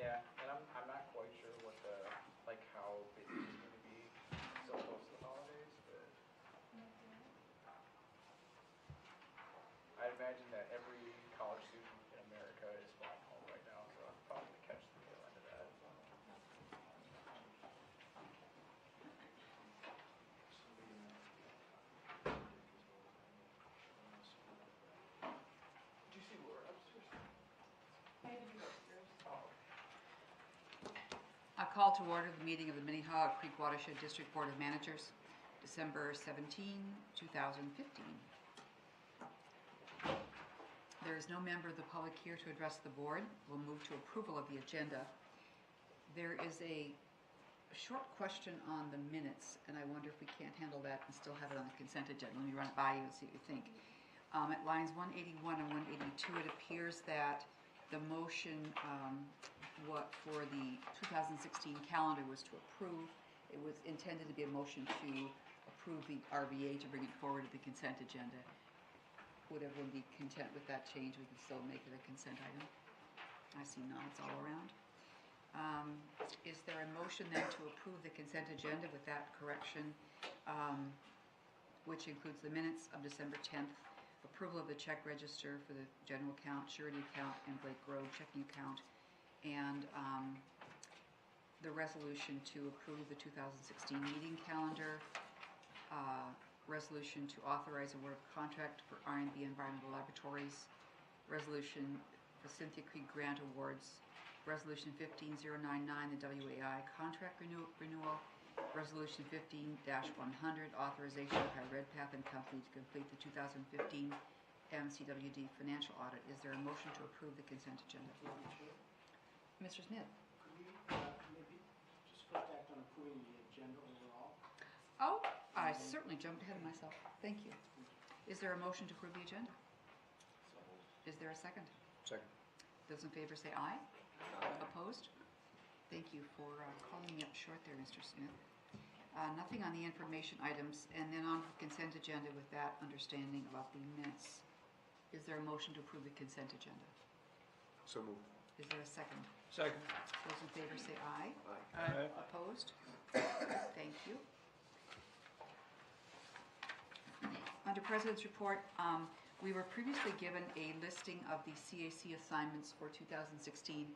Yeah, and I'm not quite sure what how busy it's going to be so close to the holidays, but I imagine that every college student in America is flying home right now, so I'll probably catch the tail end of that. Did you see Laura upstairs? Oh. A call to order the meeting of the Minnehaha Creek Watershed District Board of Managers, December 17, 2015. There is no member of the public here to address the board. We'll move to approval of the agenda. There is a short question on the minutes, and I wonder if we can't handle that and still have it on the consent agenda. Let me run it by you and see what you think. At lines 181 and 182, it appears that the motion what for the 2016 calendar was to approve. It was intended to be a motion to approve the RVA to bring it forward to the consent agenda. Would everyone be content with that change? We can still make it a consent item. I see nods all around. Is there a motion then to approve the consent agenda with that correction, which includes the minutes of December 10th, approval of the check register for the general account, surety account, and Blake Grove checking account, and the resolution to approve the 2016 meeting calendar, resolution to authorize award of contract for R&B Environmental Laboratories, resolution for Cynthia Creek Grant Awards, resolution 15099, the WAI contract renewal, resolution 15-100, authorization by Redpath and Company to complete the 2015 MCWD financial audit. Is there a motion to approve the consent agenda? Mr. Smith. Could we maybe just first act on approving the agenda overall? Oh, I certainly jumped ahead of myself. Thank you. Is there a motion to approve the agenda? Is there a second? Second. Those in favor say aye. Opposed? Thank you for calling me up short there, Mr. Smith. Nothing on the information items, and then on the consent agenda with that understanding about the minutes. Is there a motion to approve the consent agenda? So moved. Is there a second? Second. Those in favor say aye. Aye. Opposed? Thank you. Under President's report, we were previously given a listing of the CAC assignments for 2016,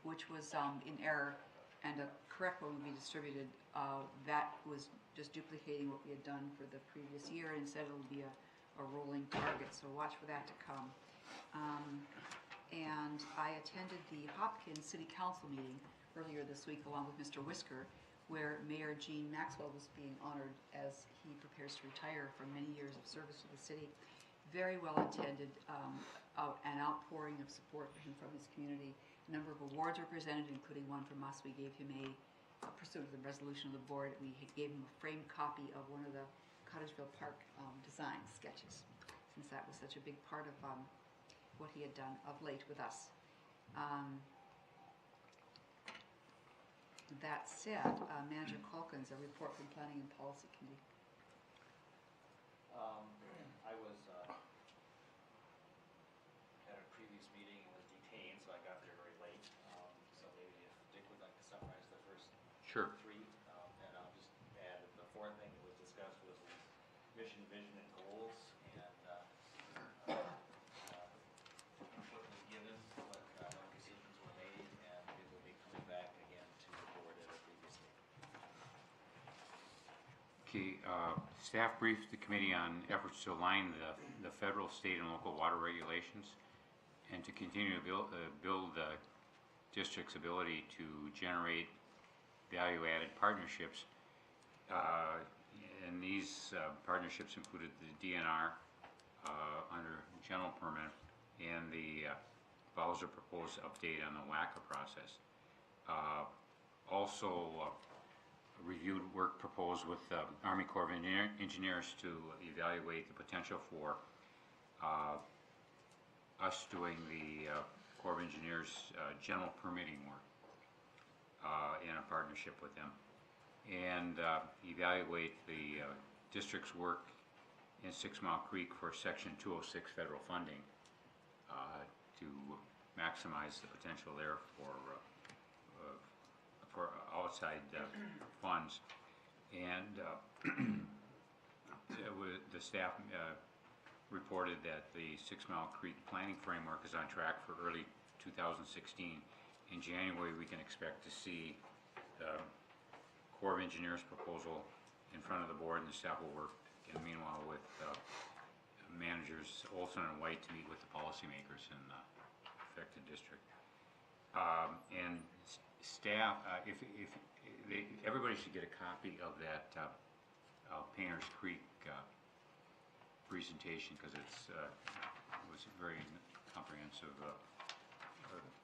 which was in error, and a correct one would be distributed. That was just duplicating what we had done for the previous year, and instead it'll be a rolling target, so watch for that to come. And I attended the Hopkins City Council meeting earlier this week along with Mr. Whisker, where Mayor Gene Maxwell was being honored as he prepares to retire from many years of service to the city. Very well attended, an outpouring of support for him from his community. A number of awards were presented, including one from us. We gave him pursuant to the resolution of the board, we gave him a framed copy of one of the Cottageville Park design sketches, since that was such a big part of what he had done of late with us. That said, Manager Calkins, a report from Planning and Policy Committee. I was at a previous meeting and was detained, so I got there very late. So maybe if Dick would like to summarize the first three, and I'll just add that the fourth thing that was discussed was mission, vision, and goals, and what was given, what no decisions were made, and it will be coming back again to the board at a previous meeting. Okay, staff briefed the committee on efforts to align the federal, state, and local water regulations and to continue to build the district's ability to generate value-added partnerships. And these partnerships included the DNR under general permit and the follows a proposed update on the WACA process. Also, reviewed work proposed with the Army Corps of Engineers to evaluate the potential for us doing the Corps of Engineers general permitting work in a partnership with them, and evaluate the district's work in 6 Mile Creek for Section 206 federal funding to maximize the potential there for for outside funds. And the staff reported that the 6 Mile Creek planning framework is on track for early 2016. In January, we can expect to see the Corps of Engineers proposal in front of the board, and the staff will work in the meanwhile with managers Olson and White to meet with the policymakers in the affected district. And staff, everybody should get a copy of that Painters Creek presentation, because it was a very comprehensive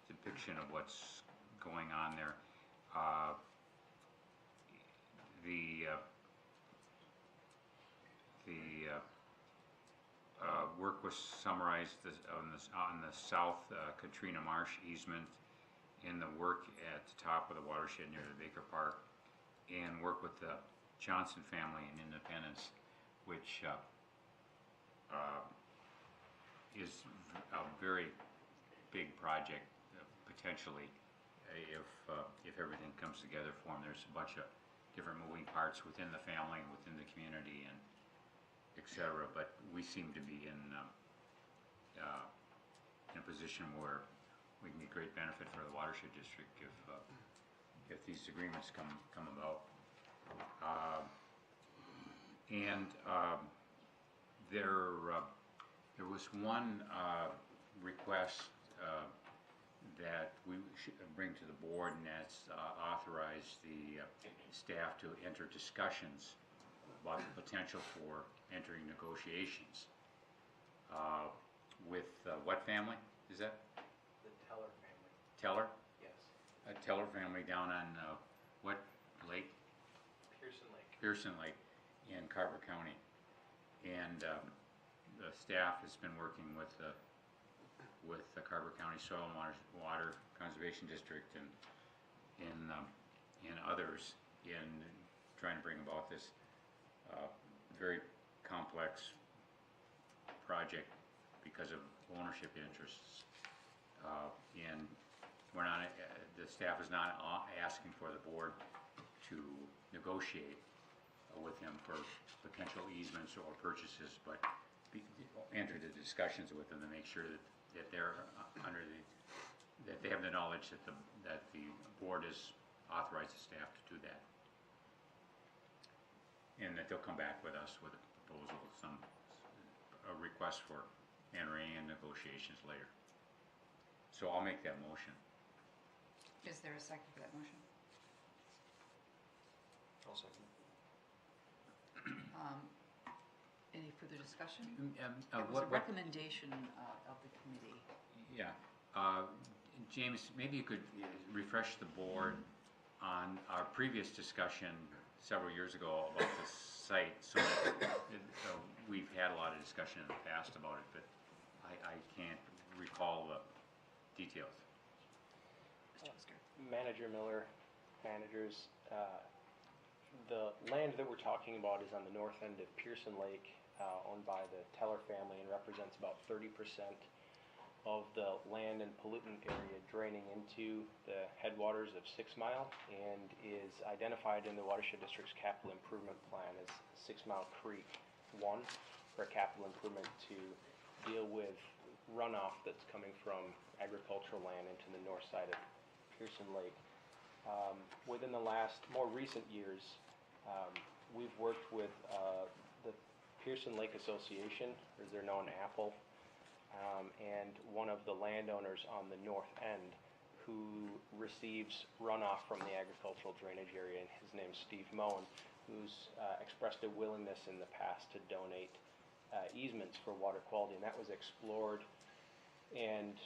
depiction of what's going on there. The work was summarized on the South Katrina Marsh easement, in the work at the top of the watershed near the Baker Park, and work with the Johnson family in Independence, which is a very big project, potentially, if everything comes together for them. There's a bunch of different moving parts within the family, within the community, and et cetera, but we seem to be in a position where we can get great benefit for the watershed district if these agreements come about. There was one request that we should bring to the board, and that's authorize the staff to enter discussions about the potential for entering negotiations with what family is that? The Teller family, Teller? yes. A Teller family down on what lake? Pearson Lake. Pearson Lake in Carver County. And the staff has been working with the Carver County Soil and Water Conservation District and others in trying to bring about this very complex project because of ownership interests. And we're not, the staff is not asking for the board to negotiate with them for potential easements or purchases, but enter the discussions with them to make sure that they're that they have the knowledge that the board has authorized the staff to do that, and that they'll come back with us with a proposal, a request for entering in negotiations later. So I'll make that motion. Is there a second for that motion? I'll second. Any further discussion? It It was a recommendation of the committee. Yeah. James, maybe you could refresh the board on our previous discussion several years ago about the site. So we've had a lot of discussion in the past about it, but I can't recall the details. Mr. Whisker. Manager Miller, managers, the land that we're talking about is on the north end of Pearson Lake, owned by the Teller family, and represents about 30% of the land and pollutant area draining into the headwaters of 6 Mile, and is identified in the Watershed District's capital improvement plan as 6 Mile Creek 1 for capital improvement to deal with runoff that's coming from agricultural land into the north side of Pearson Lake. Within the more recent years, we've worked with the Pearson Lake Association, or as they're known, APPLE, and one of the landowners on the north end who receives runoff from the agricultural drainage area, and his name's Steve Moen, who's expressed a willingness in the past to donate easements for water quality, and that was explored and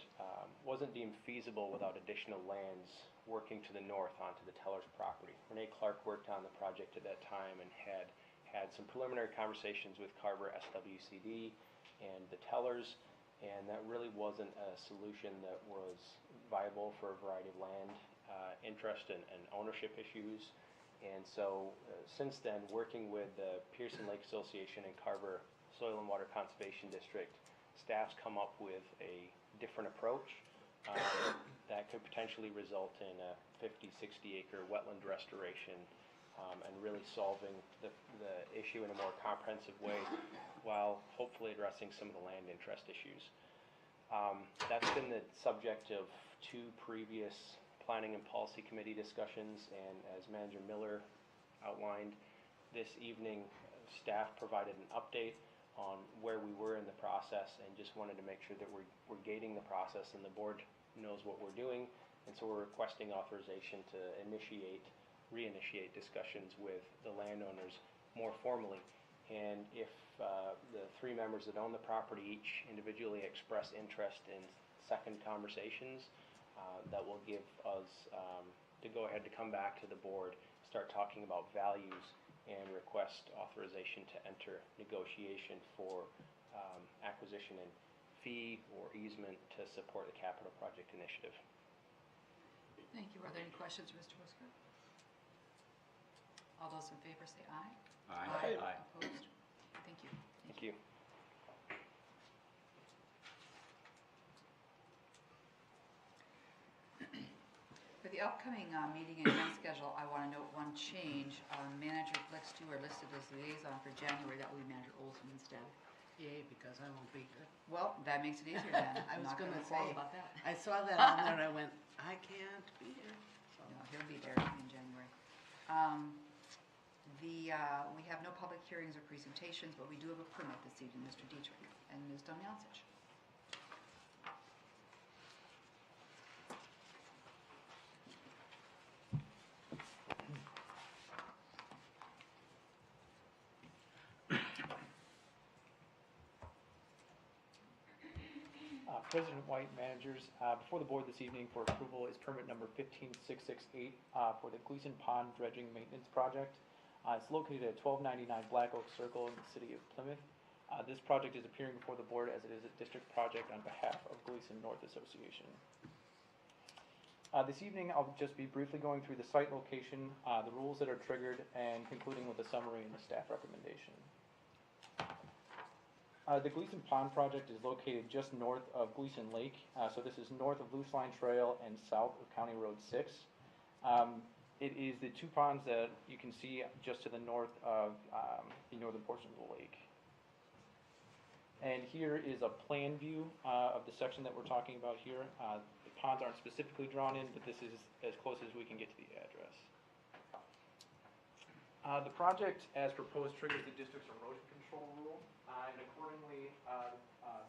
wasn't deemed feasible without additional lands working to the north onto the Teller's property. Renee Clark worked on the project at that time and had some preliminary conversations with Carver SWCD and the Tellers, and that really wasn't a solution that was viable for a variety of land interest and ownership issues. And so since then, working with the Pearson Lake Association and Carver Soil and Water Conservation District, staff's come up with a different approach that could potentially result in a 50, 60 acre wetland restoration, and really solving the issue in a more comprehensive way while hopefully addressing some of the land interest issues. That's been the subject of 2 previous Planning and Policy Committee discussions, and as Manager Miller outlined, this evening staff provided an update on where we were in the process and just wanted to make sure that we're gating the process and the board knows what we're doing, and so we're requesting authorization to reinitiate discussions with the landowners more formally. And if the 3 members that own the property each individually express interest in second conversations, that will give us to go ahead to come back to the board, start talking about values, and request authorization to enter negotiation for acquisition and fee or easement to support the capital project initiative. Thank you. Are there any questions, Mr. Whisker? All those in favor say aye. Aye. Opposed? Thank you. Thank you. For the upcoming meeting and event schedule, I want to note one change. Manager Flex 2 are listed as liaison for January. That will be Manager Olson instead. Yay, because I won't be here. Well, that makes it easier then. I I'm was not going gonna to quarrel say. about that. I saw that on there and I went, I can't be here. So, No, he'll be there in January. We have no public hearings or presentations, but we do have a permit this evening, Mr. Dietrich and Ms. Domjancic. President White, managers, before the board this evening for approval is permit number 15668 for the Gleason Pond Dredging Maintenance Project. It's located at 1299 Black Oak Circle in the city of Plymouth. This project is appearing before the board as it is a district project on behalf of Gleason North Association. This evening I'll just be briefly going through the site location, the rules that are triggered, and concluding with a summary and the staff recommendation. The Gleason Pond project is located just north of Gleason Lake, so this is north of Loose Line Trail and south of County Road 6. It is the 2 ponds that you can see just to the north of the northern portion of the lake. And here is a plan view of the section that we're talking about here. The ponds aren't specifically drawn in, but this is as close as we can get to the address. The project, as proposed, triggers the district's erosion control rule, and accordingly,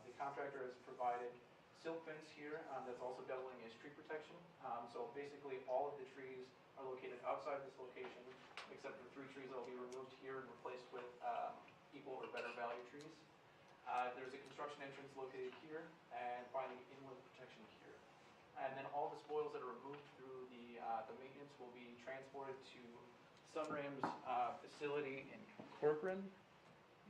the contractor has provided silt fence here that's also doubling as tree protection. So basically, all of the trees are located outside this location, except for 3 trees that will be removed here and replaced with equal or better value trees. There's a construction entrance located here, and finally, inland protection here. And then all the spoils that are removed through the maintenance will be transported to Sunram's facility in Corcoran,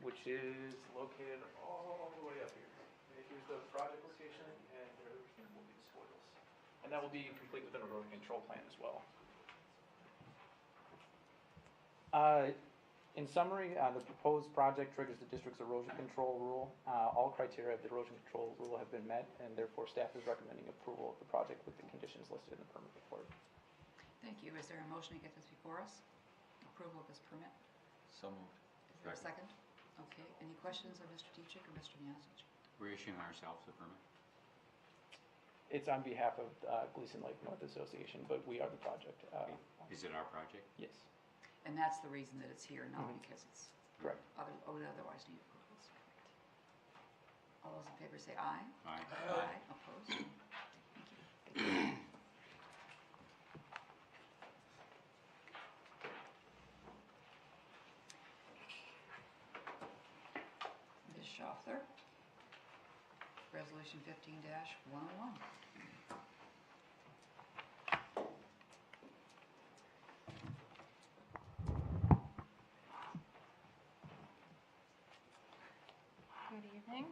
which is located all the way up here. Here's the project location, and there will be the spoils. And that will be complete with an erosion control plan as well. In summary, the proposed project triggers the district's erosion control rule. All criteria of the erosion control rule have been met, and therefore staff is recommending approval of the project with the conditions listed in the permit report. Thank you. Is there a motion to get this before us? Approval of this permit? So moved. Is there a second? Okay. Any questions of Mr. Dietrich or Mr. Domjancic? We're issuing ourselves the permit. It's on behalf of Gleason Lake North Association, but we are the project. Is it our project? Yes, And that's the reason that it's here, not Mhm. because it's correct. would otherwise need approvals. All those in favor say aye. Aye. Aye. Opposed? Thank you. Ms. Schaffler, Resolution 15-101. Good evening.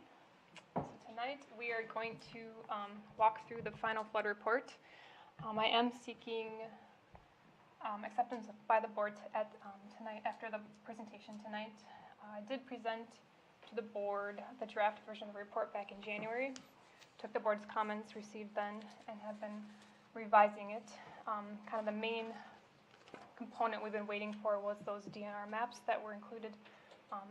So tonight we are going to walk through the final flood report. I am seeking acceptance by the board tonight after the presentation tonight. I did present to the board the draft version of the report back in January. took the board's comments received then and have been revising it. Kind of the main component we've been waiting for was those DNR maps that were included,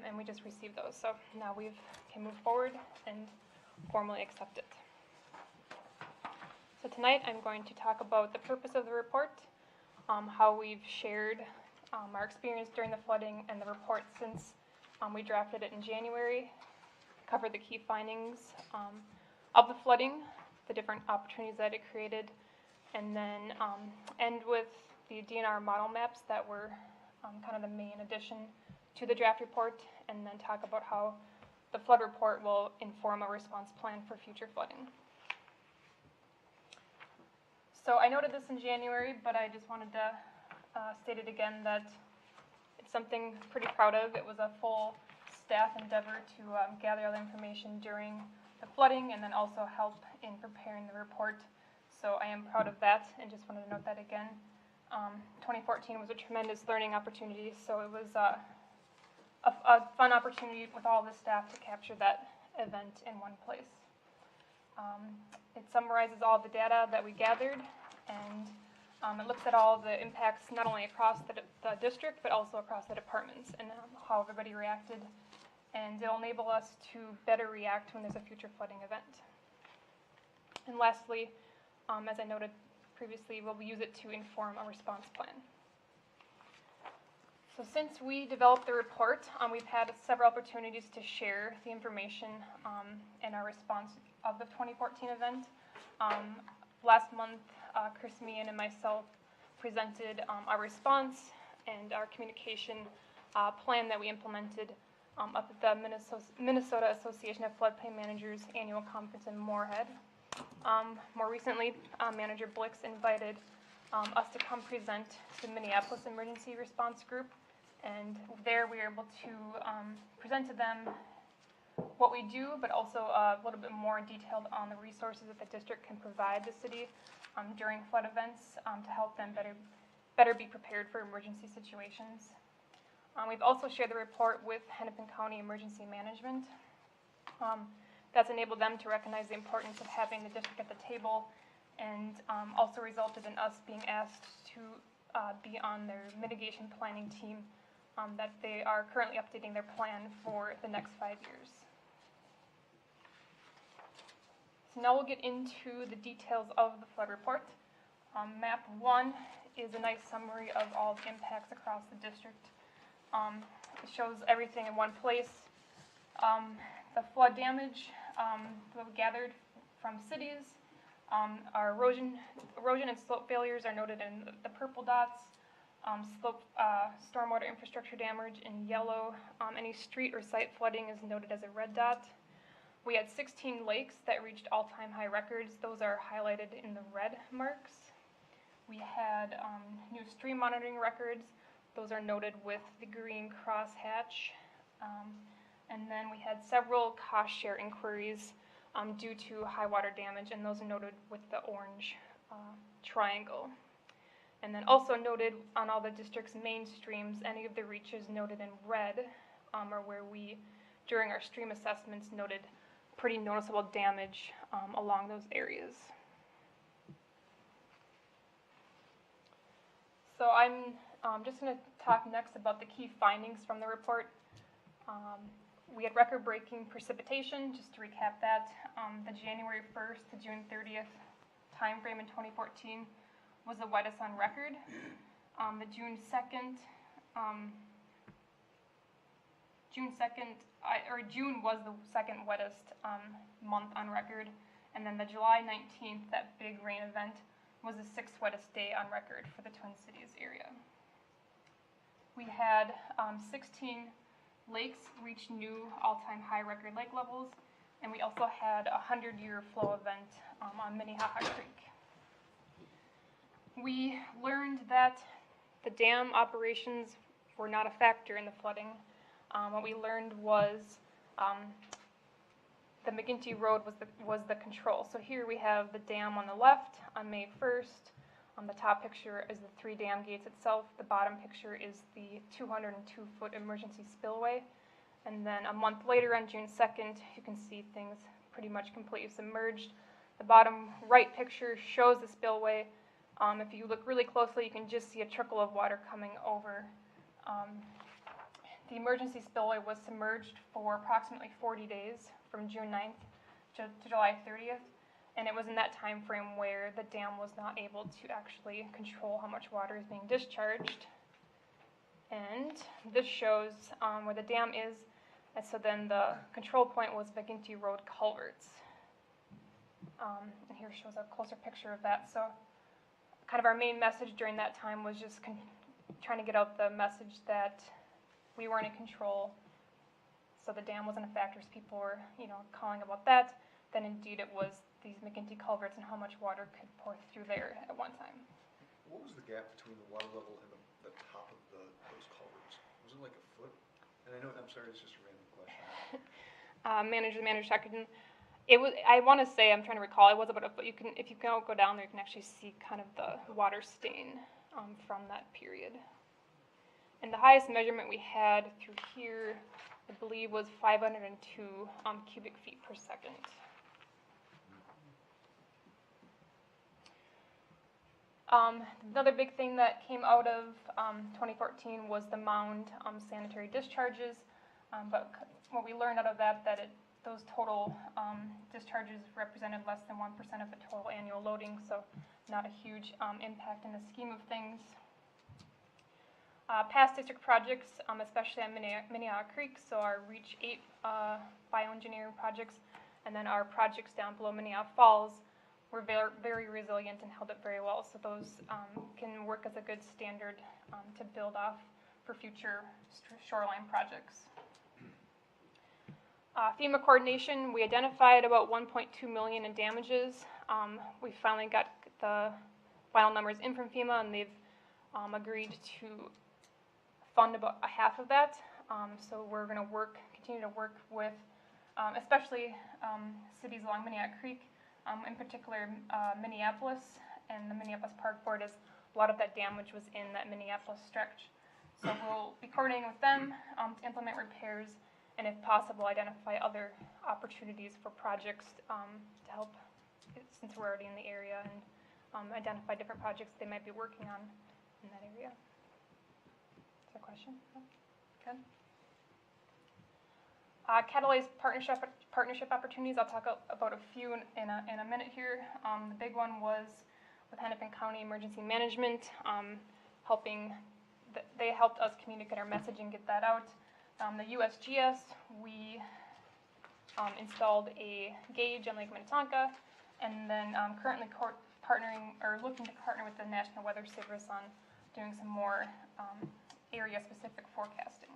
and we just received those. So now we can move forward and formally accept it. So tonight I'm going to talk about the purpose of the report, how we've shared our experience during the flooding and the report since we drafted it in January, cover the key findings of the flooding, the different opportunities that it created, and then end with the DNR model maps that were kind of the main addition to the draft report, and then talk about how the flood report will inform a response plan for future flooding. So I noted this in January, but I just wanted to state it again that it's something pretty proud of. It was a full staff endeavor to gather all the information during the flooding and then also help in preparing the report. So I am proud of that and just wanted to note that again. 2014 was a tremendous learning opportunity, so it was a fun opportunity with all the staff to capture that event in one place. It summarizes all the data that we gathered, and it looks at all the impacts not only across the district but also across the departments and how everybody reacted, and it'll enable us to better react when there's a future flooding event. And lastly, as I noted previously, we'll use it to inform a response plan. So since we developed the report, we've had several opportunities to share the information in our response of the 2014 event. Last month, Chris Meehan and myself presented our response and our communication plan that we implemented up at the Minnesota Association of Floodplain Managers annual conference in Moorhead. More recently, Manager Blix invited us to come present to the Minneapolis Emergency Response Group, and there we were able to present to them what we do, but also a little bit more detailed on the resources that the district can provide the city during flood events to help them better be prepared for emergency situations. We've also shared the report with Hennepin County Emergency Management. That's enabled them to recognize the importance of having the district at the table, and also resulted in us being asked to be on their mitigation planning team, that they are currently updating their plan for the next 5 years. So now we'll get into the details of the flood report. Map 1 is a nice summary of all the impacts across the district. It shows everything in one place. The flood damage that we gathered from cities, our erosion and slope failures are noted in the purple dots. Stormwater infrastructure damage in yellow. Any street or site flooding is noted as a red dot. We had 16 lakes that reached all-time high records. Those are highlighted in the red marks. We had new stream monitoring records. Those are noted with the green crosshatch. And then we had several cost share inquiries due to high water damage, and those are noted with the orange triangle. And then also noted on all the district's main streams, any of the reaches noted in red are where we, during our stream assessments, noted pretty noticeable damage along those areas. So I'm just going to talk next about the key findings from the report. We had record-breaking precipitation, just to recap that. The January 1st to June 30th timeframe in 2014 was the wettest on record. The June 2nd, June was the second wettest month on record, and then the July 19th, that big rain event, was the sixth wettest day on record for the Twin Cities area. We had 16 lakes reach new all-time high record lake levels, and we also had a 100-year flow event on Minnehaha Creek. We learned that the dam operations were not a factor in the flooding. What we learned was the McGinty Road was the control. So here we have the dam on the left on May 1st. The top picture is the 3 dam gates itself. The bottom picture is the 202-foot emergency spillway. And then a month later on June 2nd, you can see things pretty much completely submerged. The bottom right picture shows the spillway. If you look really closely, you can just see a trickle of water coming over. The emergency spillway was submerged for approximately 40 days, from June 9th to July 30th, and it was in that time frame where the dam was not able to actually control how much water is being discharged. And this shows where the dam is, and so then the control point was McGinty Road culverts. And here shows a closer picture of that. So kind of our main message during that time was just trying to get out the message that we weren't in control, so the dam wasn't a factor, so people were, calling about that. Then indeed it was these McGinty culverts and how much water could pour through there at one time. What was the gap between the water level and the top of those culverts? Was it like a foot? And I know, I'm sorry, it's just a random question. Manager Shackleton, it was, I want to say, I'm trying to recall, it was about a foot. If you go down there, you can actually see kind of the water stain from that period. And the highest measurement we had through here, I believe, was 502 cubic feet per second. Another big thing that came out of 2014 was the mound sanitary discharges. But what we learned out of that those total discharges represented less than 1% of the total annual loading, so not a huge impact in the scheme of things. Past district projects, especially at Minnehaha Creek, so our Reach 8 bioengineering projects, and then our projects down below Minnehaha Falls, were very, very resilient and held up very well. So those can work as a good standard to build off for future shoreline projects. FEMA coordination, we identified about $1.2 million in damages. We finally got the final numbers in from FEMA, and they've agreed to fund about a half of that. So we're going to continue to work with, especially cities along Minnehaha Creek, in particular Minneapolis, and the Minneapolis Park Board, as a lot of that damage was in that Minneapolis stretch. So we'll be coordinating with them to implement repairs, and if possible, identify other opportunities for projects to help, since we're already in the area, and identify different projects they might be working on in that area. Is there a question? Good. Catalyze partnership opportunities. I'll talk about a few in a minute here. The big one was with Hennepin County Emergency Management, they helped us communicate our message and get that out. The USGS, we installed a gauge on Lake Minnetonka, and then currently looking to partner with the National Weather Service on doing some more area-specific forecasting.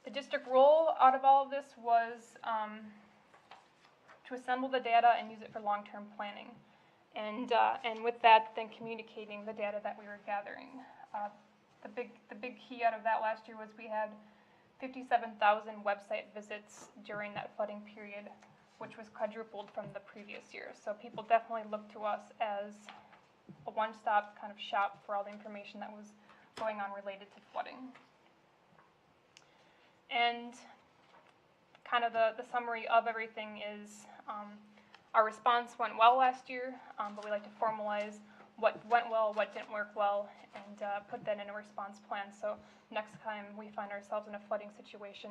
The district role out of all of this was to assemble the data and use it for long-term planning, and with that, then communicating the data that we were gathering. The big key out of that last year was we had 57,000 website visits during that flooding period, which was quadrupled from the previous year. So people definitely looked to us as a one-stop kind of shop for all the information that was going on related to flooding. And kind of the summary of everything is our response went well last year, but we like to formalize what went well, what didn't work well, and put that in a response plan. So next time we find ourselves in a flooding situation,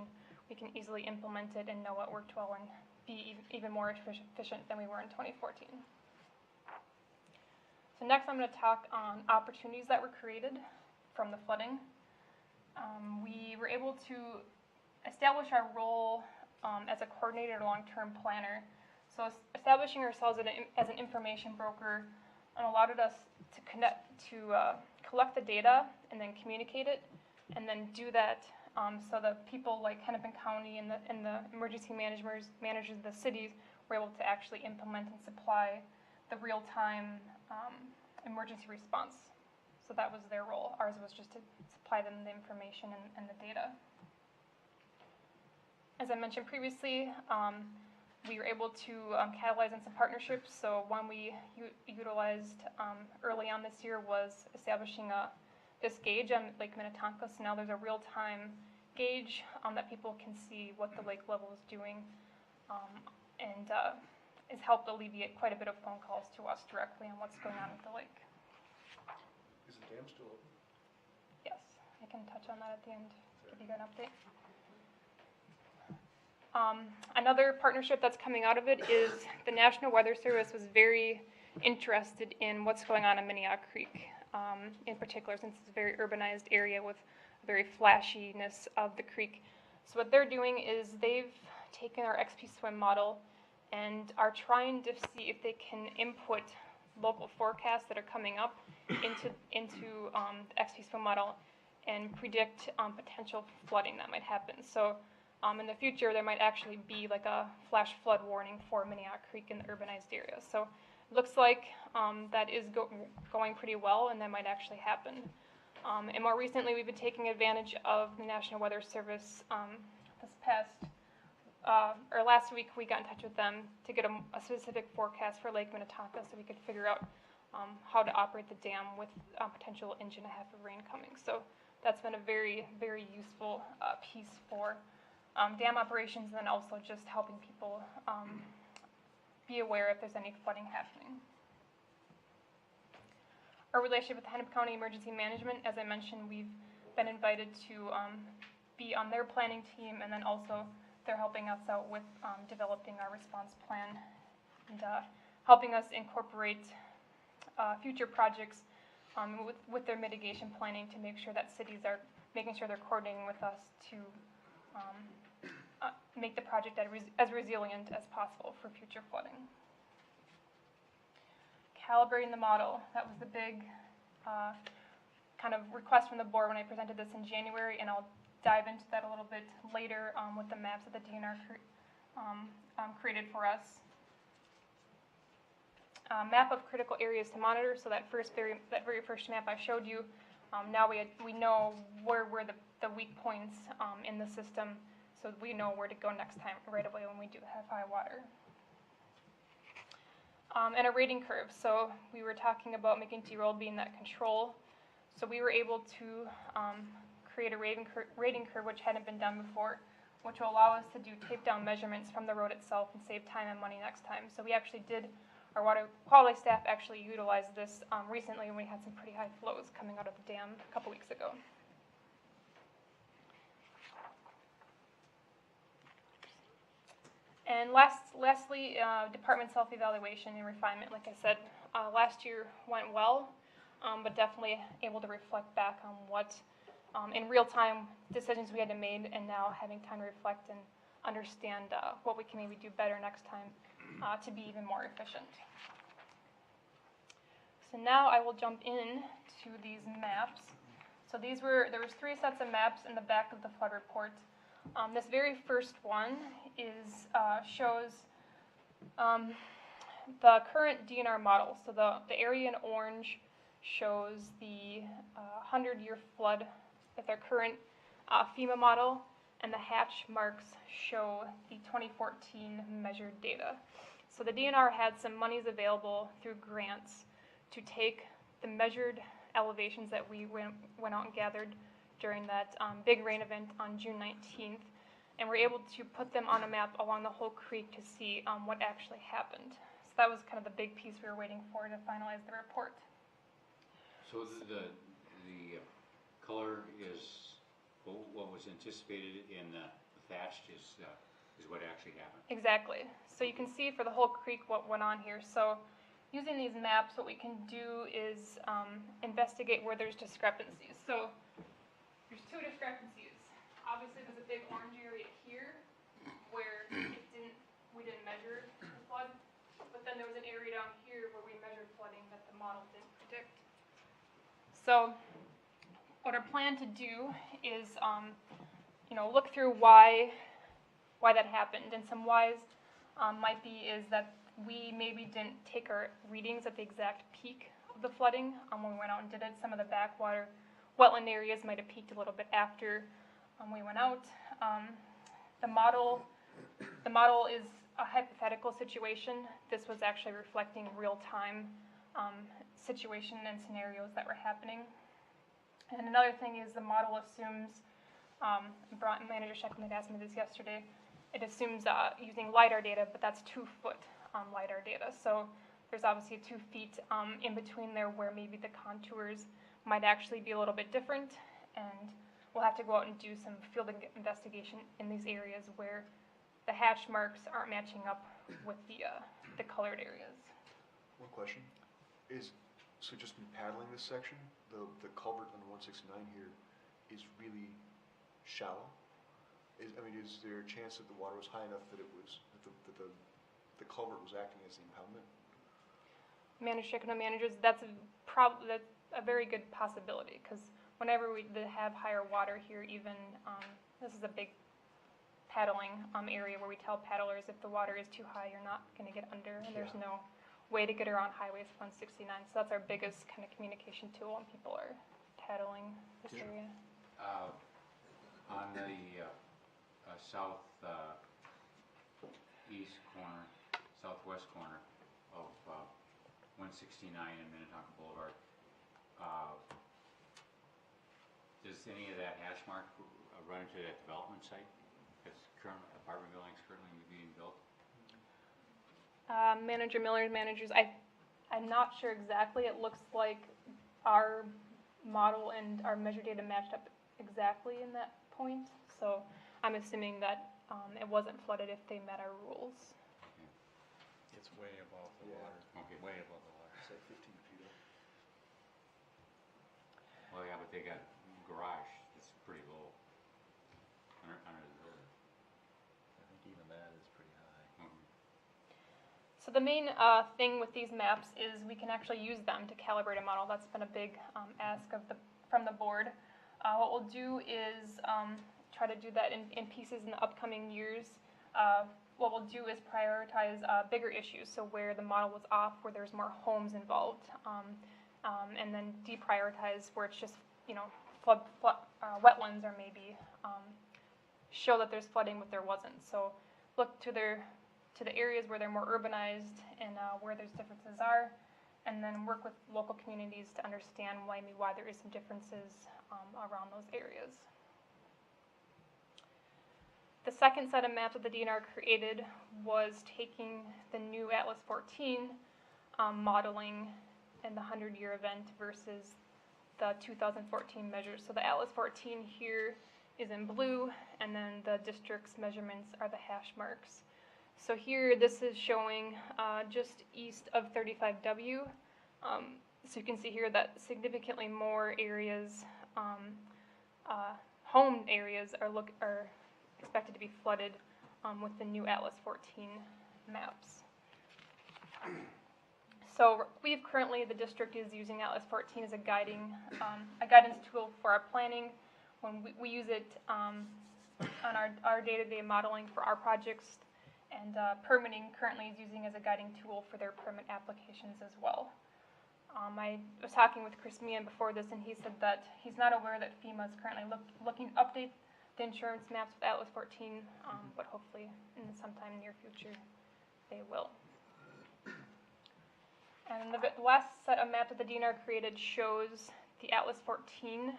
we can easily implement it and know what worked well and be even more efficient than we were in 2014. So next I'm going to talk on opportunities that were created from the flooding. We were able to establish our role as a coordinator long-term planner. So establishing ourselves as an information broker allowed us to collect the data and then communicate it, and then do that so the people like Hennepin County and the emergency managers of the cities were able to actually implement and supply the real-time emergency response. So that was their role. Ours was just to supply them the information and the data. As I mentioned previously, we were able to catalyze in some partnerships. So one we utilized early on this year was establishing this gauge on Lake Minnetonka. So now there's a real-time gauge that people can see what the lake level is doing, and has helped alleviate quite a bit of phone calls to us directly on what's going on with the lake. Is the dam still open? Yes, I can touch on that at the end, give you an update. Another partnership that's coming out of it is the National Weather Service was very interested in what's going on in Minnehaha Creek, in particular, since it's a very urbanized area with a very flashiness of the creek. So what they're doing is they've taken our XP Swim model and are trying to see if they can input local forecasts that are coming up into the XP Swim model and predict potential flooding that might happen. So in the future, there might actually be like a flash flood warning for Minnehaha Creek in the urbanized areas. So it looks like that is going pretty well, and that might actually happen. And more recently, we've been taking advantage of the National Weather Service. Last week, we got in touch with them to get a specific forecast for Lake Minnetonka so we could figure out how to operate the dam with a potential 1.5 inches of rain coming. So that's been a very, very useful piece for dam operations, and then also just helping people be aware if there's any flooding happening. Our relationship with Hennepin County Emergency Management, as I mentioned, we've been invited to be on their planning team, and then also they're helping us out with developing our response plan and helping us incorporate future projects with their mitigation planning to make sure that cities are making sure they're coordinating with us to make the project as resilient as possible for future flooding. Calibrating the model, that was the big kind of request from the board when I presented this in January, and I'll dive into that a little bit later with the maps that the DNR created for us. Map of critical areas to monitor, so that very first map I showed you, now we know where were the weak points in the system, so we know where to go next time right away when we do have high water. And a rating curve. So we were talking about making T-roll being that control. So we were able to create a rating curve which hadn't been done before, which will allow us to do tape down measurements from the road itself and save time and money next time. So we actually did, our water quality staff actually utilized this recently when we had some pretty high flows coming out of the dam a couple weeks ago. And lastly, department self-evaluation and refinement. Like I said, last year went well, but definitely able to reflect back on what, in real time, decisions we had to make, and now having time to reflect and understand what we can maybe do better next time to be even more efficient. So now I will jump in to these maps. So there was 3 sets of maps in the back of the flood report. This very first one shows the current DNR model. So the area in orange shows the 100-year flood with our current FEMA model, and the hatch marks show the 2014 measured data. So the DNR had some monies available through grants to take the measured elevations that we went out and gathered during that big rain event on June 19th, and we're able to put them on a map along the whole creek to see what actually happened. So that was kind of the big piece we were waiting for to finalize the report. So the color is what was anticipated in the thatched is what actually happened. Exactly. So you can see for the whole creek what went on here. So using these maps, what we can do is investigate where there's discrepancies. So there's 2 discrepancies. Obviously, there's a big orange area here where we didn't measure the flood, but then there was an area down here where we measured flooding that the model didn't predict. So what our plan to do is, look through why that happened, and some whys might be is that we maybe didn't take our readings at the exact peak of the flooding when we went out and did it. Some of the backwater wetland areas might have peaked a little bit after we went out. The model is a hypothetical situation. This was actually reflecting real-time situation and scenarios that were happening. And another thing is the model assumes Manager Sheckman had asked me this yesterday. It assumes using LiDAR data, but that's 2-foot LiDAR data. So there's obviously 2 feet in between there where maybe the contours might actually be a little bit different, and we'll have to go out and do some field investigation in these areas where the hatch marks aren't matching up with the colored areas. One question, so just in paddling this section, the culvert on 169 here is really shallow? Is there a chance that the water was high enough that the culvert was acting as the impoundment? Manager Sheckman, managers, that's a very good possibility, because whenever we have higher water here, even this is a big paddling area where we tell paddlers if the water is too high, you're not going to get under, and there's no way to get around Highway 169. So that's our biggest kind of communication tool when people are paddling this area. On the southwest corner of 169 and Minnetonka Boulevard, does any of that hash mark run into that development site? Because current apartment buildings currently being built? Manager Miller's managers, I'm not sure exactly. It looks like our model and our measure data matched up exactly in that point. So I'm assuming that it wasn't flooded if they met our rules. It's way above the water. Okay. Way above the water. It's like 15 feet up. Well, yeah, but they got garage that's pretty low under the building. I think even that is pretty high. So the main thing with these maps is we can actually use them to calibrate a model. That's been a big ask from the board. What we'll do is try to do that in pieces in the upcoming years. What we'll do is prioritize bigger issues, so where the model was off, where there's more homes involved, and then deprioritize where it's just, wetlands, or maybe show that there's flooding but there wasn't. So look to the areas where they're more urbanized and where those differences are, and then work with local communities to understand why there is some differences around those areas. The second set of maps that the DNR created was taking the new Atlas 14 modeling in the 100-year event versus the 2014 measures. So the Atlas 14 here is in blue, and then the district's measurements are the hash marks. So here, this is showing just east of 35W. So you can see here that significantly more areas, home areas, are expected to be flooded with the new Atlas 14 maps. So the district is using Atlas 14 as a guidance tool for our planning. When we use it on our day-to-day modeling for our projects, and permitting currently is using as a guiding tool for their permit applications as well. I was talking with Chris Meehan before this, and he said that he's not aware that FEMA is currently looking to update the insurance maps with Atlas 14, but hopefully in sometime near future they will. And the last set of maps that the DNR created shows the Atlas 14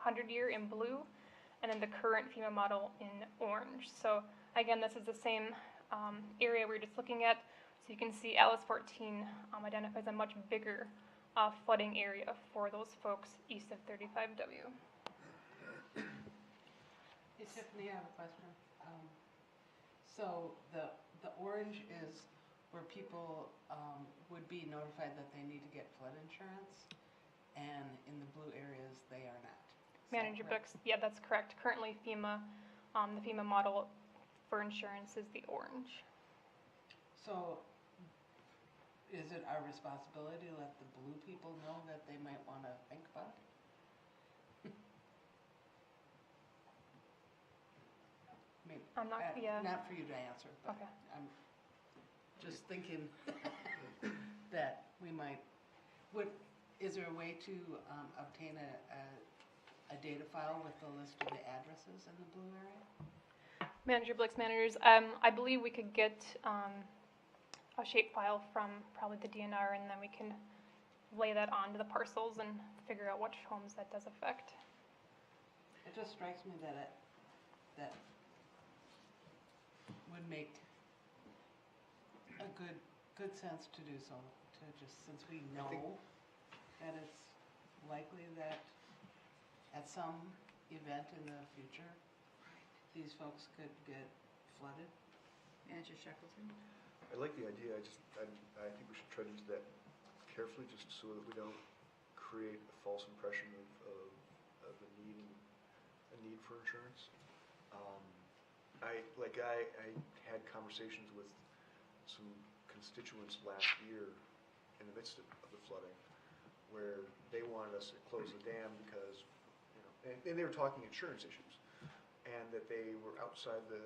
100-year in blue, and then the current FEMA model in orange. So again, this is the same area we were just looking at. So you can see Atlas 14 identifies a much bigger flooding area for those folks east of 35W. Hey Tiffany, I have a question. So the orange is where people would be notified that they need to get flood insurance, and in the blue areas they are not. Manager Brooks, yeah, that's correct. Currently FEMA, the FEMA model for insurance is the orange. So is it our responsibility to let the blue people know that they might want to think about it? Maybe, I'm not, not for you to answer, but okay. I'm just thinking that we might, is there a way to obtain a data file with the list of the addresses in the blue area? Manager Blix, managers, I believe we could get a shapefile from probably the DNR, and then we can lay that onto the parcels and figure out which homes that does affect. It just strikes me that that would make a good sense to do so, to just, since we know that it's likely that at some event in the future, these folks could get flooded. Manager Shackleton? I like the idea, I think we should tread into that carefully, just so that we don't create a false impression of a need for insurance. I had conversations with some constituents last year in the midst of the flooding, where they wanted us to close the dam because, and they were talking insurance issues, and that they were outside the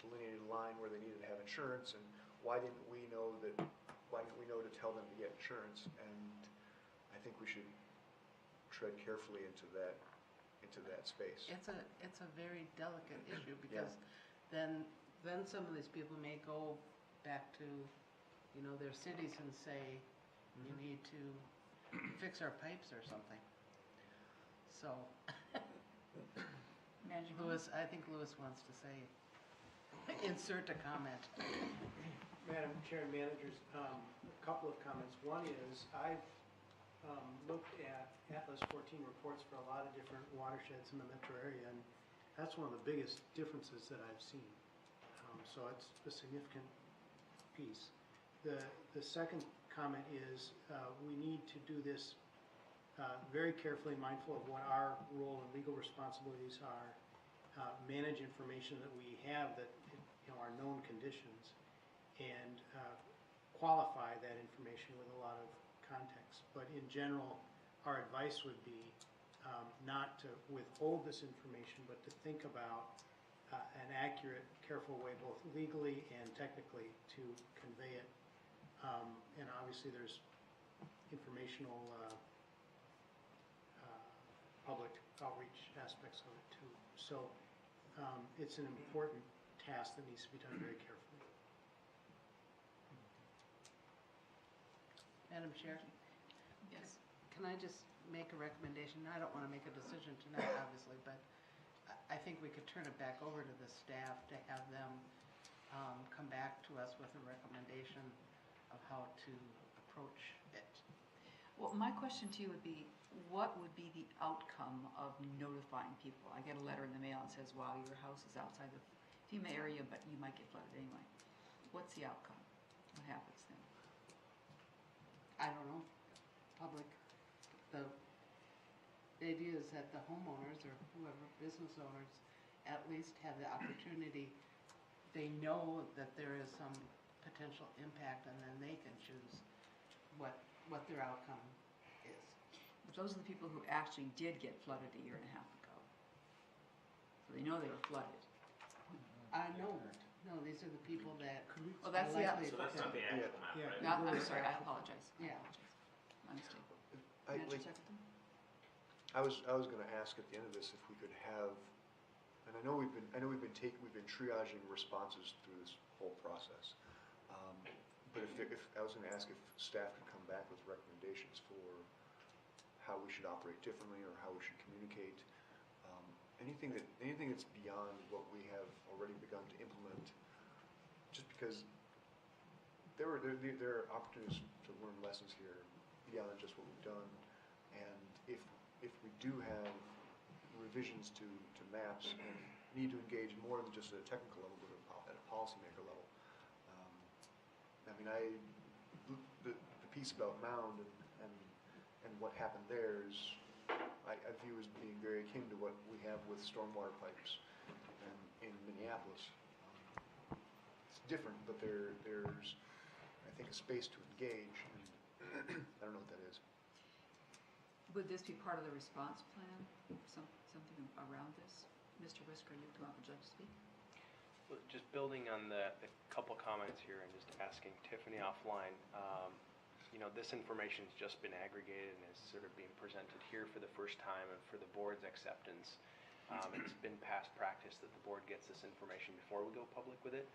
delineated line where they needed to have insurance, and why didn't we know to tell them to get insurance? And I think we should tread carefully into that space. It's a very delicate issue, because then some of these people may go back to, their cities and say, you need to fix our pipes or something. So, Manager I think Louis wants to say, insert a comment. Madam Chair and Managers, a couple of comments. One is, I've looked at Atlas 14 reports for a lot of different watersheds in the metro area, and that's one of the biggest differences that I've seen. So it's a significant piece. The second comment is, we need to do this very carefully, mindful of what our role and legal responsibilities are, manage information that we have that are known conditions, and qualify that information with a lot of context. But in general, our advice would be not to withhold this information, but to think about an accurate, careful way, both legally and technically, to convey it. And obviously there's informational public outreach aspects of it too. So it's an important task that needs to be done very carefully. Madam Chair, Yes. can I just make a recommendation? I don't want to make a decision tonight, obviously, but I think we could turn it back over to the staff to have them come back to us with a recommendation of how to approach it. Well, my question to you would be, what would be the outcome of notifying people? I get a letter in the mail that says, wow, your house is outside the FEMA area, but you might get flooded anyway. What's the outcome? What happens then? I don't know, public, the idea is that the homeowners or whoever, business owners, at least have the opportunity, they know that there is some potential impact, and then they can choose what their outcome is. But those are the people who actually did get flooded a year and a half ago. So they know they were flooded. No, these are the people that Well, that's are the, likely. So that's not the actual map, Yeah. right? no, I'm sorry, I apologize. Yeah. My mistake. I Manager Shackleton? was going to ask at the end of this if we could have, and I know we've been triaging responses through this whole process. But if I was going to ask if staff could come back with recommendations for how we should operate differently or how we should communicate, anything that's beyond what we have already begun to implement, just because there are opportunities to learn lessons here beyond just what we've done, and if we do have revisions to maps and need to engage more than just at a technical level, but at a policymaker level. The piece about Mound and what happened there is, I view as being very akin to what we have with stormwater pipes in Minneapolis. It's different, but there's, I think, a space to engage, and I don't know what that is. Would this be part of the response plan, something around this? Mr. Whisker, you come up and like to speak? Well, just building on the couple comments here and just asking Tiffany offline, this information's just been aggregated and is sort of being presented here for the first time and for the board's acceptance. It's been past practice that the board gets this information before we go public with it,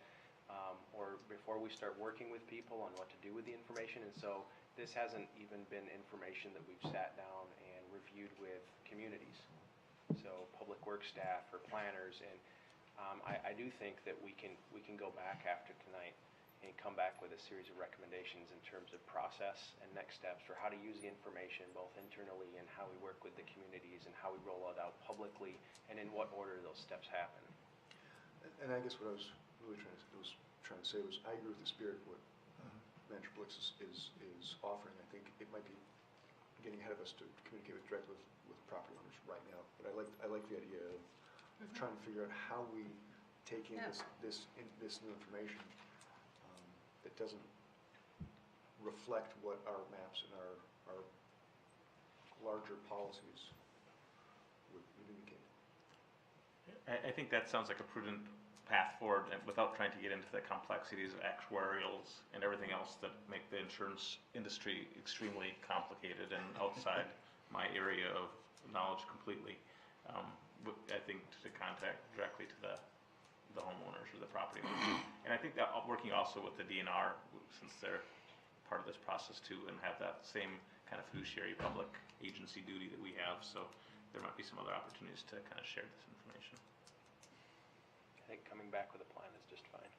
or before we start working with people on what to do with the information, and so this hasn't even been information that we've sat down and reviewed with communities, so public works staff or planners, and I do think that we can go back after tonight and come back with a series of recommendations in terms of process and next steps for how to use the information both internally and how we work with the communities and how we roll it out publicly and in what order those steps happen. And I guess what I was really trying to say was, I agree with the spirit of what Manager Blix is offering. I think it might be getting ahead of us to communicate directly with property owners right now, but I like the idea of trying to figure out how we take in this new information that doesn't reflect what our maps and our larger policies would indicate. I think that sounds like a prudent path forward, and without trying to get into the complexities of actuarials and everything else that make the insurance industry extremely complicated and outside my area of knowledge completely. I think to contact directly to the homeowners or the property owners. And I think that working also with the DNR, since they're part of this process too, and have that same kind of fiduciary public agency duty that we have, so there might be some other opportunities to kind of share this information. I think coming back with a plan is just fine.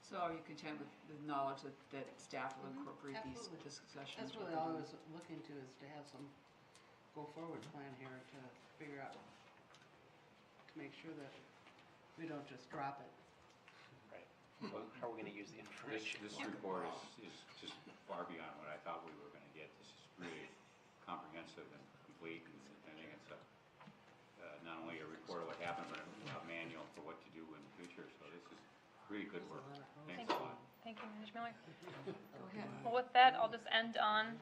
So are you content with the knowledge that staff will incorporate these Absolutely. discussions? That's really all I was looking to, is to have some go-forward plan here to figure out, to make sure that we don't just drop it. Right. Well, how are we going to use the information? This report is just far beyond what I thought we were going to get. This is really comprehensive and complete, and I think it's not only a report of what happened, but a manual for what to do in the future. So this is really good work. Thanks a lot. Thank you, Manager Miller. Go ahead. Well, with that, I'll just end on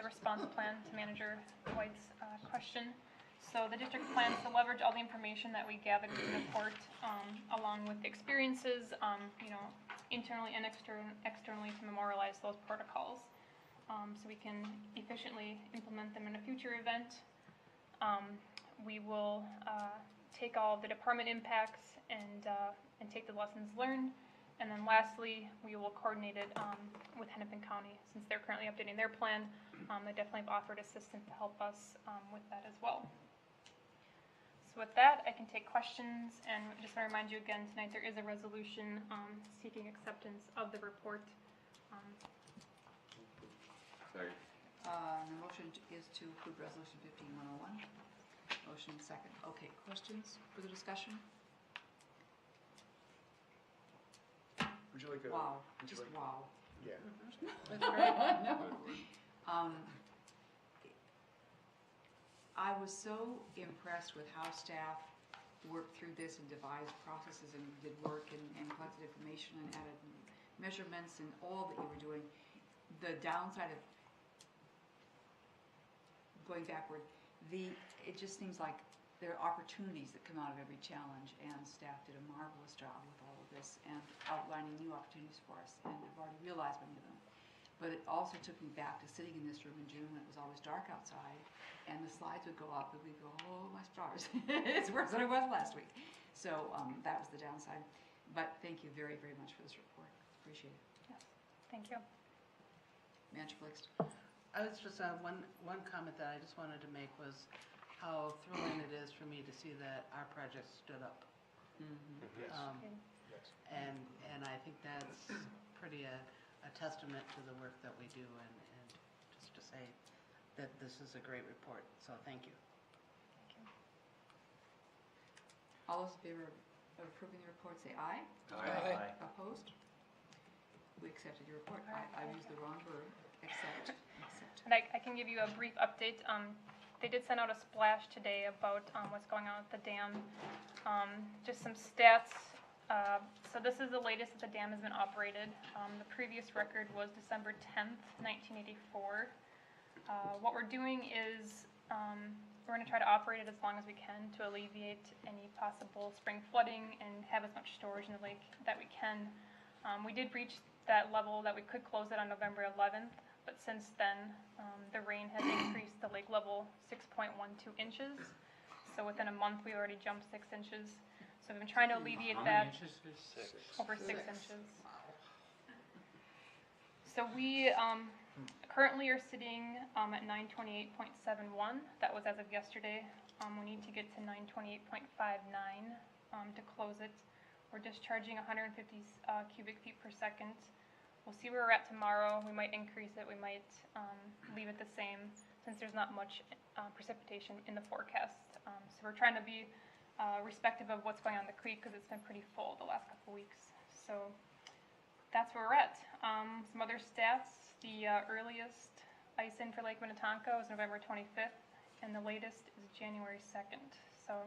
the response plan to Manager White's question. So the district plans to leverage all the information that we gathered in the report, along with the experiences, internally and externally, to memorialize those protocols, so we can efficiently implement them in a future event. We will take all the department impacts and take the lessons learned. And then lastly, we will coordinate it with Hennepin County, since they're currently updating their plan. They definitely have offered assistance to help us with that as well. So with that, I can take questions, and I just want to remind you again, tonight there is a resolution seeking acceptance of the report. Second. The motion is to approve Resolution 15101. Motion second. Okay, questions, further discussion? Would you like a? Wow, would you just like- wow. Yeah. That's great. No. I was so impressed with how staff worked through this and devised processes and did work and collected information and added measurements and all that you were doing. The downside of going backward, it just seems like there are opportunities that come out of every challenge, and staff did a marvelous job with all of this and outlining new opportunities for us, and I've already realized many of them. But it also took me back to sitting in this room in June when it was always dark outside, and the slides would go up, and we'd go, oh my stars, it's worse than it was last week. So that was the downside. But thank you very, very much for this report. Appreciate it. Yes, thank you. Manager Blixt. I was just, one comment that I just wanted to make was how thrilling it is for me to see that our project stood up. Yes. Yes. And I think that's pretty a testament to the work that we do, and just to say that this is a great report, so thank you. Thank you. All those in favor of approving the report say aye. Aye. Opposed? We accepted your report. All right, I thank used you. the wrong verb. Accept. And I can give you a brief update. They did send out a splash today about what's going on with the dam. Just some stats. So this is the latest that the dam has been operated. The previous record was December 10th, 1984. What we're doing is we're going to try to operate it as long as we can to alleviate any possible spring flooding and have as much storage in the lake that we can. We did reach that level that we could close it on November 11th. But since then, the rain has increased the lake level 6.12 inches. So within a month, we already jumped 6 inches. So we've been trying to alleviate that. Over 6 inches. So we, a currently are sitting at 928.71. That was as of yesterday. We need to get to 928.59 to close it. We're discharging 150 cubic feet per second. We'll see where we're at tomorrow. We might increase it. We might leave it the same since there's not much precipitation in the forecast. So we're trying to be respective of what's going on in the creek because it's been pretty full the last couple weeks. So that's where we're at. Some other stats, the earliest ice in for Lake Minnetonka was November 25th, and the latest is January 2nd. So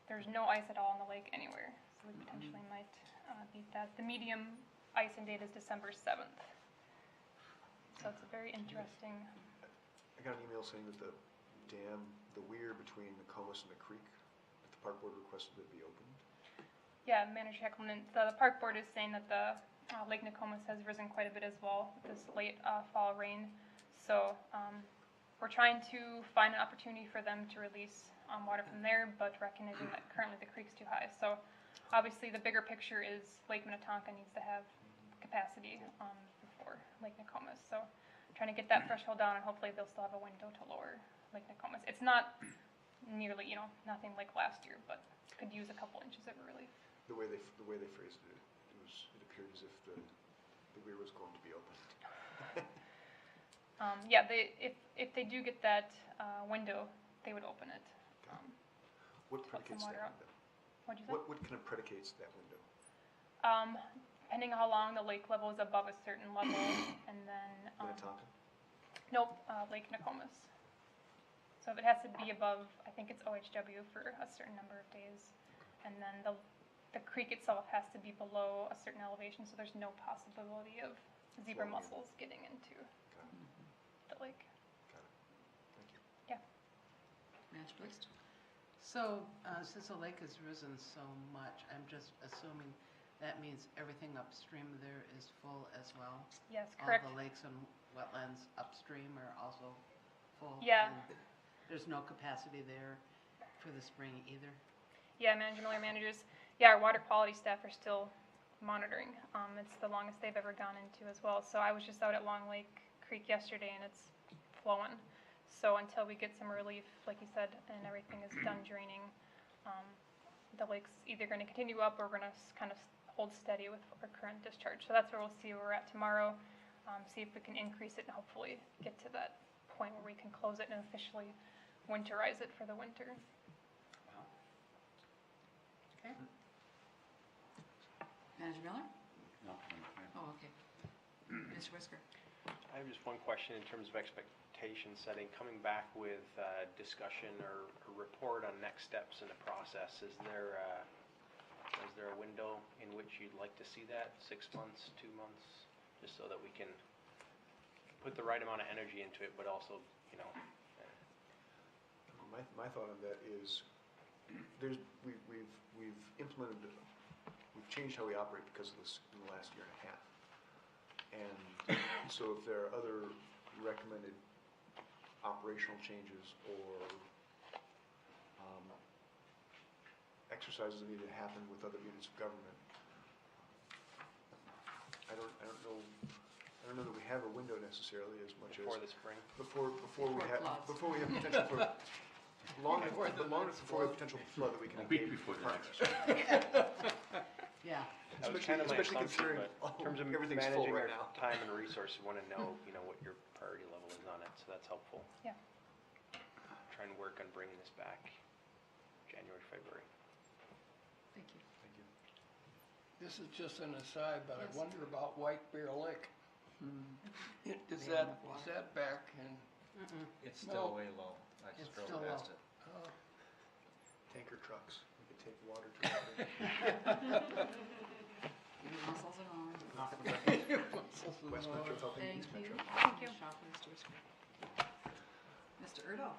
there's no ice at all in the lake anywhere. So we potentially might beat that. The medium ice in date is December 7th. So it's a very interesting. I got an email saying that the dam, the weir between Nokomis and the creek, that the park board requested it be opened. Yeah, Manager Heckelman, the park board is saying that the Lake Nokomis has risen quite a bit as well with this late fall rain. So we're trying to find an opportunity for them to release water from there, but recognizing that currently the creek's too high. So obviously the bigger picture is Lake Minnetonka needs to have capacity before Lake Nokomis. So trying to get that threshold down, and hopefully they'll still have a window to lower Lake Nokomis. It's not nearly, nothing like last year, but could use a couple inches of relief. The way they phrased it, it appeared as if the weir was going to be opened. Yeah, if they do get that window, they would open it. What to let some predicates water that out. window? What'd you say? What kind of predicates that window? Depending on how long the lake level is above a certain level, and then Minnetonka? nope, Lake Nokomis. So if it has to be above, I think it's OHW for a certain number of days, and then the creek itself has to be below a certain elevation, so there's no possibility of zebra Flowing in. mussels getting into Got it. the lake. Got it. Thank you. Manager Blixt? So, since the lake has risen so much, I'm just assuming that means everything upstream there is full as well? Yes, correct. All the lakes and wetlands upstream are also full? Yeah. And there's no capacity there for the spring either? Yeah, Manager Miller, managers. Yeah, our water quality staff are still monitoring. It's the longest they've ever gone into as well. So I was just out at Long Lake Creek yesterday, and it's flowing. So until we get some relief, like you said, and everything is done draining, the lake's either going to continue up or we're going to kind of hold steady with our current discharge. So that's where we'll see where we're at tomorrow, see if we can increase it and hopefully get to that point where we can close it and officially winterize it for the winter. Okay. Manager Miller? No, Oh, okay. Mr. Whisker? I have just one question in terms of expectation setting. Coming back with discussion or a report on next steps in the process, is there a window in which you'd like to see that? 6 months, 2 months? Just so that we can put the right amount of energy into it, but also, My thought on that is, we've implemented, we've changed how we operate because of this in the last year and a half. And so if there are other recommended operational changes or exercises that need to happen with other units of government, I don't know that we have a window necessarily as much as before the spring. before we have floods. before we have potential for long enough before we have potential flood that we can A week engage before the partners. Yeah. That was Especially- kind of my especially assumption, considering but in terms of everything's full managing right our now. time and resources, want to know, what your priority level is on it, so that's helpful. Yeah. Try and work on bringing this back January, February. Thank you. Thank you. This is just an aside, but Yes. I wonder about White Bear Lake. Hmm. Is They have that, enough water. is that back and, Mm-mm. It's No. still way low. I It's just drove still past low. it. Tanker trucks. We could take water to it. Muscles are on. West Metro helping Thank East you. Metro. Thank you. Shop Mr. Whisker. Mr. Erdahl?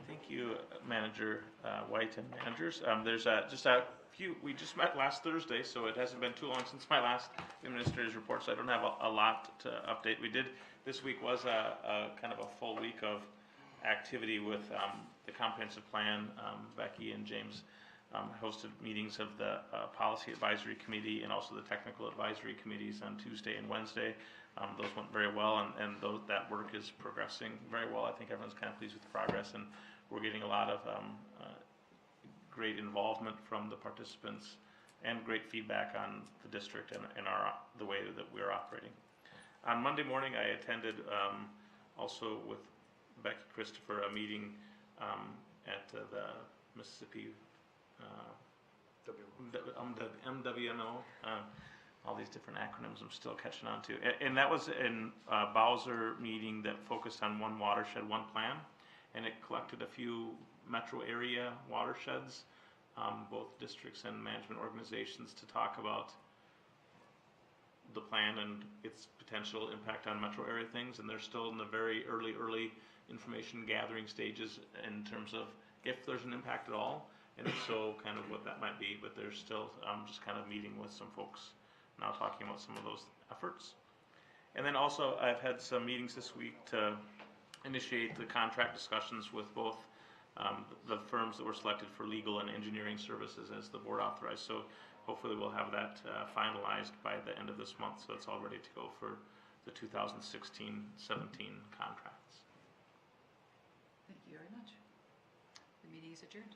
Thank you, Manager White and managers. There's just a few, we just met last Thursday, so it hasn't been too long since my last administrator's report, so I don't have a lot to update. This week was a kind of a full week of activity with the comprehensive plan. Becky and James hosted meetings of the Policy Advisory Committee and also the Technical Advisory Committees on Tuesday and Wednesday. Those went very well, and that work is progressing very well. I think everyone's kind of pleased with the progress, and we're getting a lot of great involvement from the participants and great feedback on the district and the way that we're operating. On Monday morning, I attended also with Becky Christopher a meeting at the Mississippi MWMO, all these different acronyms I'm still catching on to. And that was in Bowser meeting that focused on one watershed, one plan, and it collected a few metro area watersheds, both districts and management organizations, to talk about the plan and its potential impact on metro area things. And they're still in the very early information gathering stages in terms of if there's an impact at all, and if so, kind of what that might be. But they're still just kind of meeting with some folks now, talking about some of those efforts. And then also I've had some meetings this week to initiate the contract discussions with both the firms that were selected for legal and engineering services as the board authorized. So hopefully we'll have that finalized by the end of this month, so it's all ready to go for the 2016-17 contracts. Thank you very much. The meeting is adjourned.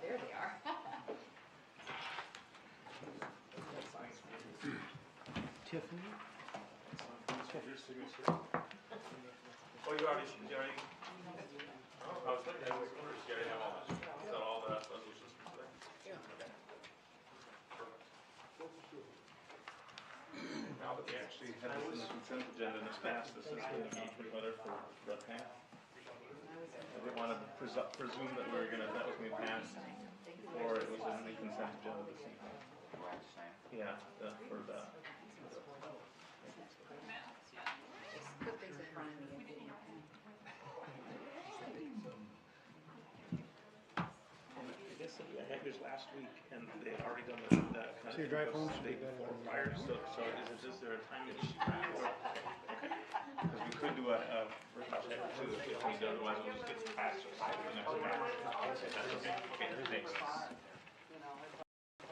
There they are. Tiffany? Oh, you already, I was thinking, I was wondering if you already have all that. Is that all the resolutions for today? Yeah. Okay. Perfect. Now that we actually have this in the consent agenda and it's passed, this is an engagement letter for Brett Pan. I didn't want to presume that that was going to be passed before it was in the consent agenda this evening. Yeah, for the. Put things in front of me and get your pen. I guess I had this last week, and they had already done the So your drive home should be state better than prior, so is there a time issue? Okay, because we could do a first check too if we need, otherwise we'll just get past the next one. That's okay. Okay, thanks.